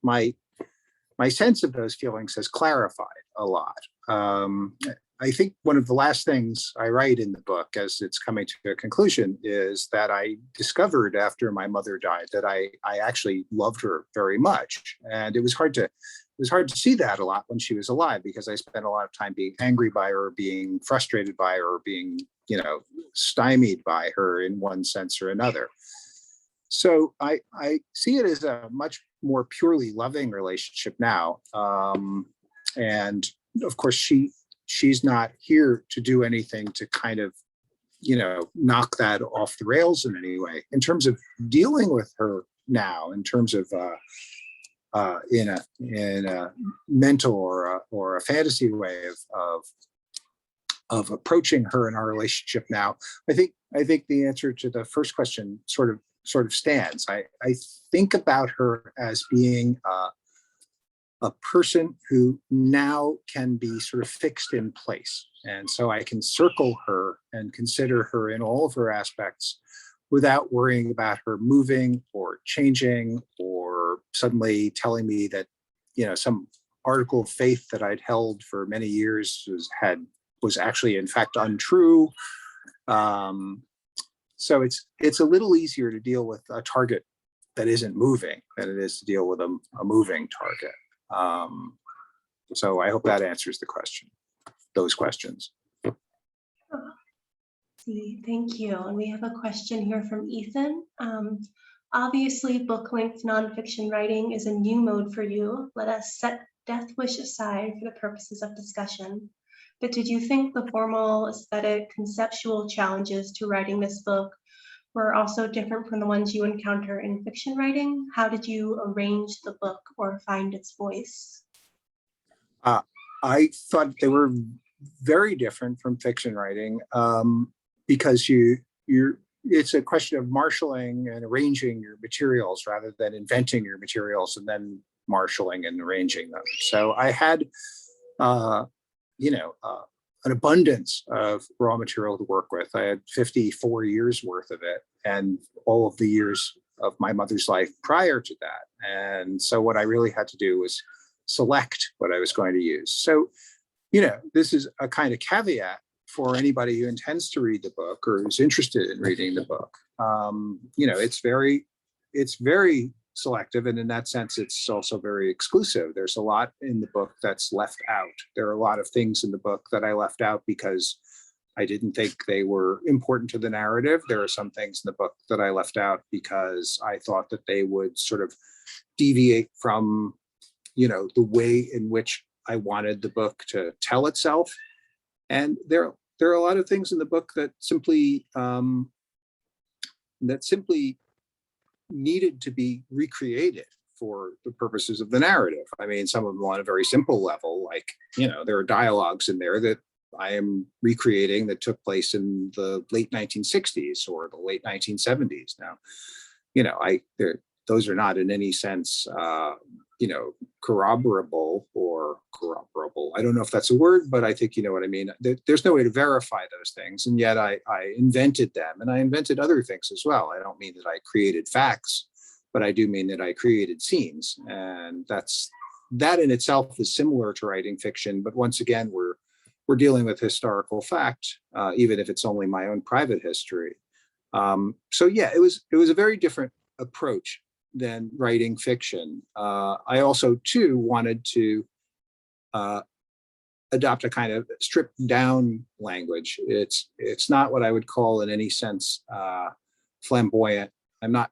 my sense of those feelings has clarified a lot. I think one of the last things I write in the book, as it's coming to a conclusion, is that I discovered after my mother died that I actually loved her very much, and it was hard to see that a lot when she was alive, because I spent a lot of time being angry by her, being frustrated by her, being stymied by her in one sense or another. So I see it as a much more purely loving relationship now, and of course she's not here to do anything to kind of, knock that off the rails in any way. In terms of dealing with her now, in terms of in a mental or a fantasy way of approaching her in our relationship now, I think the answer to the first question sort of stands. I think about her as being a person who now can be sort of fixed in place. And so I can circle her and consider her in all of her aspects without worrying about her moving or changing or suddenly telling me that, some article of faith that I'd held for many years was actually in fact untrue. So it's a little easier to deal with a target that isn't moving than it is to deal with a moving target. So I hope that answers those questions. Thank you. And we have a question here from Ethan. Obviously, book-length nonfiction writing is a new mode for you. Let us set Death Wish aside for the purposes of discussion. But did you think the formal, aesthetic, conceptual challenges to writing this book were also different from the ones you encounter in fiction writing? How did you arrange the book or find its voice? I thought they were very different from fiction writing, because it's a question of marshaling and arranging your materials rather than inventing your materials and then marshaling and arranging them. So I had, an abundance of raw material to work with. I had 54 years worth of it, and all of the years of my mother's life prior to that. And so what I really had to do was select what I was going to use. So, this is a kind of caveat for anybody who intends to read the book or is interested in reading the book. It's very selective, and in that sense, it's also very exclusive. There's a lot in the book that's left out. There are a lot of things in the book that I left out because I didn't think they were important to the narrative. There are some things in the book that I left out because I thought that they would sort of deviate from, the way in which I wanted the book to tell itself. And there are a lot of things in the book that simply needed to be recreated for the purposes of the narrative. I mean, some of them on a very simple level, like, there are dialogues in there that I am recreating that took place in the late 1960s or the late 1970s. Now, those are not in any sense, corroborable or corroborable. I don't know if that's a word, but I think you know what I mean. There's no way to verify those things, and yet I invented them, and I invented other things as well. I don't mean that I created facts, but I do mean that I created scenes, and that in itself is similar to writing fiction. But once again, we're dealing with historical fact, even if it's only my own private history. So yeah, it was a very different approach than writing fiction. I also too wanted to adopt a kind of stripped down language. It's not what I would call in any sense flamboyant. I'm not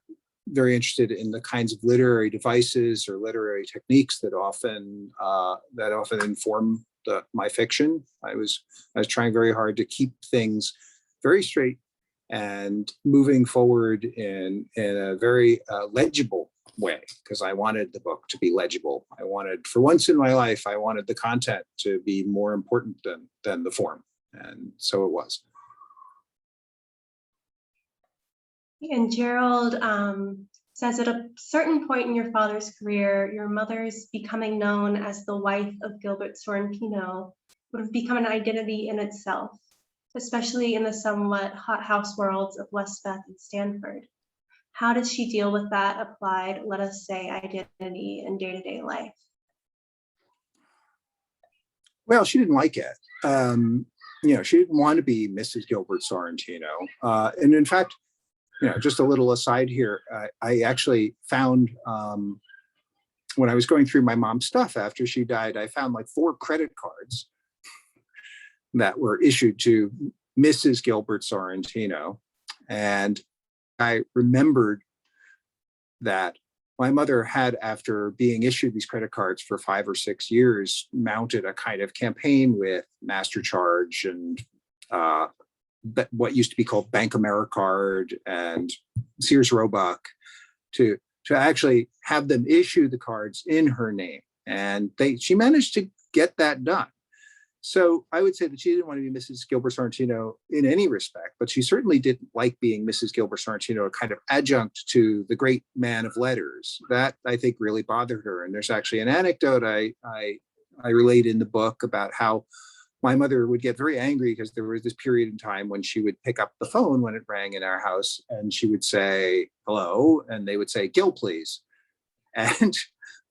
very interested in the kinds of literary devices or literary techniques that often inform my fiction. I was trying very hard to keep things very straight and moving forward in a very legible way, because I wanted the book to be legible. I wanted, for once in my life, I wanted the content to be more important than the form, and so it was. And Gerald says at a certain point in your father's career, your mother's becoming known as the wife of Gilbert Sorrentino would have become an identity in itself, especially in the somewhat hothouse worlds of Westbeth and Stanford. How did she deal with that applied, let us say, identity in day-to-day life? Well, she didn't like it. She didn't want to be Mrs. Gilbert Sorrentino. And in fact, just a little aside here, I actually found, when I was going through my mom's stuff after she died, I found like 4 credit cards that were issued to Mrs. Gilbert Sorrentino. And I remembered that my mother had, after being issued these credit cards for 5 or 6 years, mounted a kind of campaign with MasterCharge and what used to be called Bank AmeriCard and Sears Roebuck to actually have them issue the cards in her name. And she managed to get that done. So I would say that she didn't want to be Mrs. Gilbert Sorrentino in any respect, but she certainly didn't like being Mrs. Gilbert Sorrentino, a kind of adjunct to the great man of letters. That, I think, really bothered her. And there's actually an anecdote I relate in the book about how my mother would get very angry because there was this period in time when she would pick up the phone when it rang in our house, and she would say, "Hello," and they would say, "Gil, please." And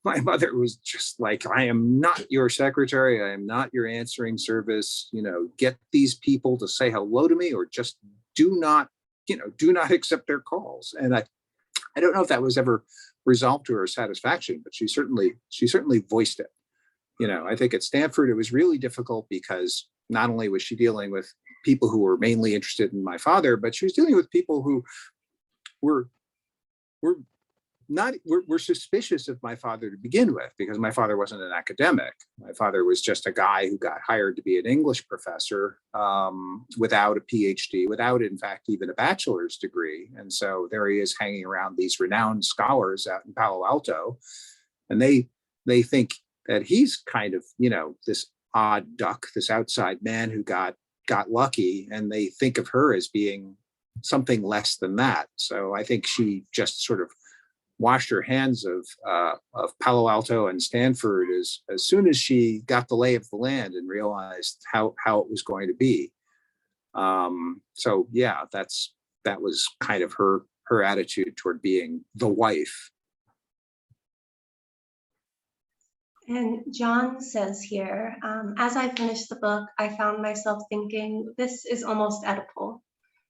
my mother was just like, "I am not your secretary. I am not your answering service. Get these people to say hello to me, or just do not accept their calls." And I don't know if that was ever resolved to her satisfaction, but she certainly voiced it. I think at Stanford, it was really difficult because not only was she dealing with people who were mainly interested in my father, but she was dealing with people who were suspicious of my father to begin with, because my father wasn't an academic. My father was just a guy who got hired to be an English professor without a PhD, without, in fact, even a bachelor's degree. And so there he is hanging around these renowned scholars out in Palo Alto, and they think that he's kind of, this odd duck, this outside man who got lucky, and they think of her as being something less than that. So I think she just sort of washed her hands of Palo Alto and Stanford as soon as she got the lay of the land and realized how it was going to be. So yeah, that was kind of her attitude toward being the wife. And John says here, as I finished the book, I found myself thinking, this is almost Oedipal.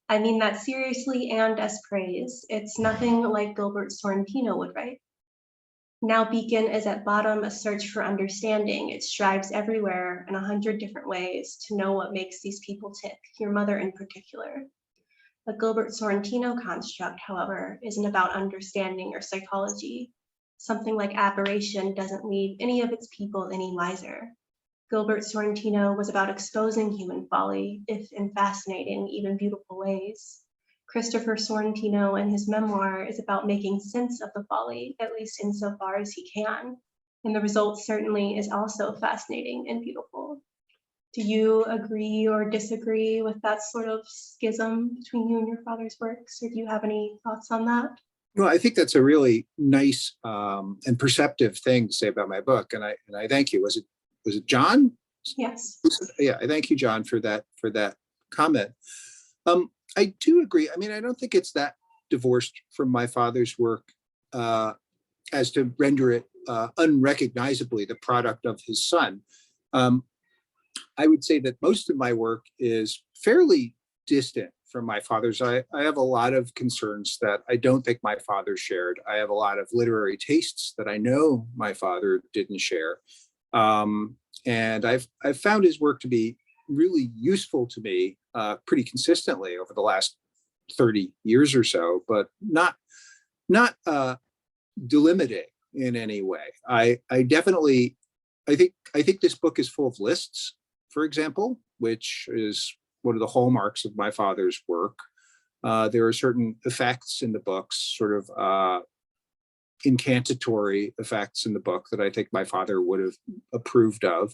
I mean that seriously and as praise. It's nothing like Gilbert Sorrentino would write. Now Beacon is at bottom a search for understanding. It strives everywhere in 100 different ways to know what makes these people tick, your mother in particular. The Gilbert Sorrentino construct, however, isn't about understanding or psychology. Something like aberration doesn't leave any of its people any wiser. Gilbert Sorrentino was about exposing human folly, if in fascinating, even beautiful ways. Christopher Sorrentino and his memoir is about making sense of the folly, at least insofar as he can. And the result certainly is also fascinating and beautiful. Do you agree or disagree with that sort of schism between you and your father's works, or do you have any thoughts on that? Well, I think that's a really nice and perceptive thing to say about my book, and I thank you. Was it John? Yes. Yeah, I thank you, John, for that comment. I do agree. I mean, I don't think it's that divorced from my father's work as to render it unrecognizably the product of his son. I would say that most of my work is fairly distant from my father's. I have a lot of concerns that I don't think my father shared. I have a lot of literary tastes that I know my father didn't share. And I've found his work to be really useful to me pretty consistently over the last 30 years or so, but not delimiting in any way. I think this book is full of lists, for example, which is one of the hallmarks of my father's work. There are certain effects in the books, sort of incantatory effects in the book that I think my father would have approved of.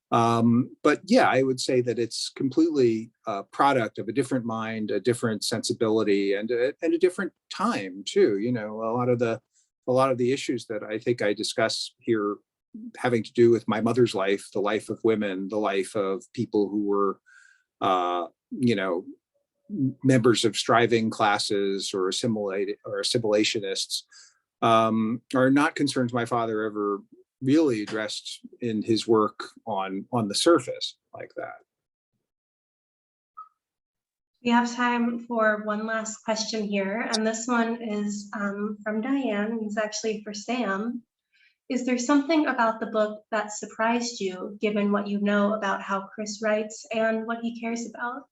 But yeah, I would say that it's completely a product of a different mind, a different sensibility, and a different time too. You know, a lot of the issues that I think I discuss here having to do with my mother's life, the life of women, the life of people who were, members of striving classes or assimilationists, are not concerns my father ever really addressed in his work on the surface like that. We have time for one last question here, and this one is from Diane. It's actually for Sam. Is there something about the book that surprised you, given what you know about how Chris writes and what he cares about?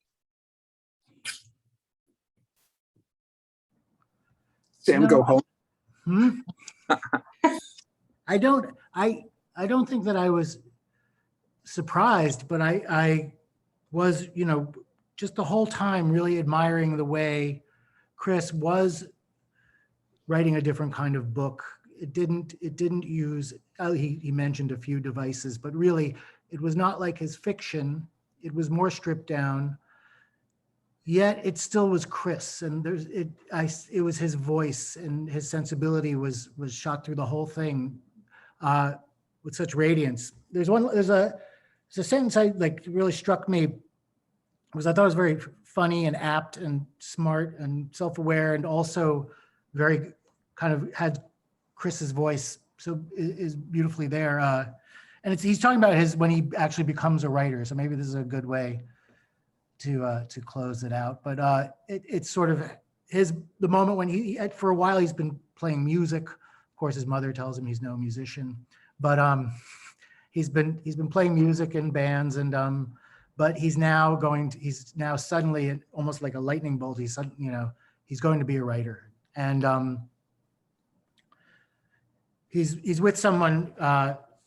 Sam, go home. I don't think that I was surprised, but I was, just the whole time really admiring the way Chris was writing a different kind of book. It didn't use, he mentioned a few devices, but really it was not like his fiction. It was more stripped down, yet it still was Chris. And it was his voice, and his sensibility was shot through the whole thing with such radiance. There's a sentence really struck me, was I thought it was very funny and apt and smart and self-aware, and also very kind of had Chris's voice so is beautifully there. And he's talking about when he actually becomes a writer. So maybe this is a good way to close it out. But it's sort of the moment when he for a while he's been playing music. Of course, his mother tells him he's no musician, but he's been playing music in bands, and but he's now suddenly, almost like a lightning bolt, he's going to be a writer. And he's with someone,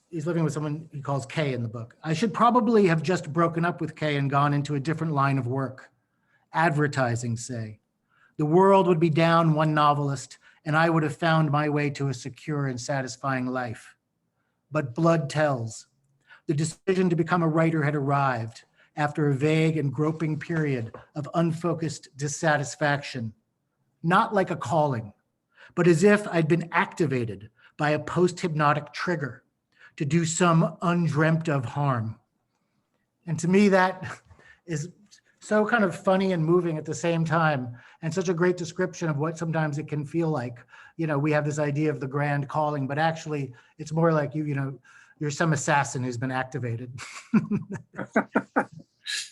he's living with someone he calls Kay in the book. I should probably have just broken up with Kay and gone into a different line of work. Advertising, say. The world would be down one novelist, and I would have found my way to a secure and satisfying life. But blood tells. The decision to become a writer had arrived after a vague and groping period of unfocused dissatisfaction, not like a calling, but as if I'd been activated by a post-hypnotic trigger to do some undreamt of harm. And to me, that is so kind of funny and moving at the same time, and such a great description of what sometimes it can feel like. We have this idea of the grand calling, but actually it's more like you're some assassin who's been activated.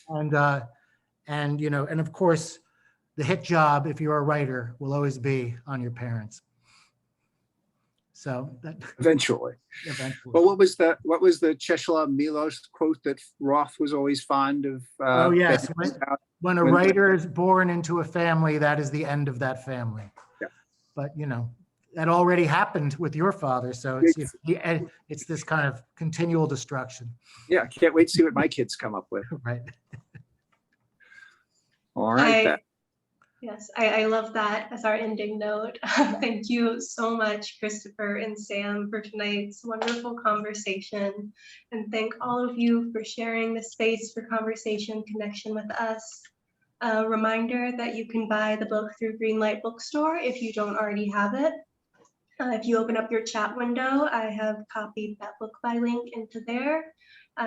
And of course, the hit job, if you're a writer, will always be on your parents. So that Eventually. Well, what was the Czesław Miłosz quote that Roth was always fond of? Oh yes, when a writer is born into a family, that is the end of that family. Yeah. But that already happened with your father, so it's this kind of continual destruction. Yeah, I can't wait to see what my kids come up with. Right. All right. Yes, I love that as our ending note. Thank you so much, Christopher and Sam, for tonight's wonderful conversation. And thank all of you for sharing the space for conversation connection with us. A reminder that you can buy the book through Greenlight Bookstore if you don't already have it. If you open up your chat window, I have copied that book buy link into there.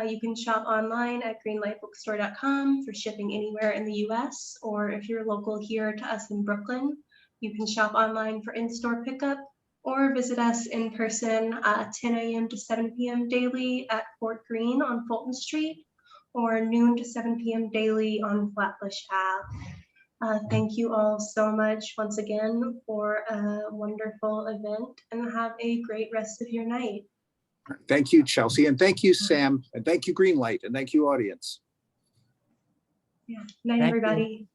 You can shop online at greenlightbookstore.com for shipping anywhere in the US, or if you're local here to us in Brooklyn, you can shop online for in-store pickup or visit us in person 10 a.m. to 7 p.m. daily at Fort Greene on Fulton Street, or noon to 7 p.m. daily on Flatbush Ave. Thank you all so much once again for a wonderful event, and have a great rest of your night. Thank you, Chelsea, and thank you, Sam, and thank you, Greenlight, and thank you, audience. Yeah. Night, Thank you. everybody.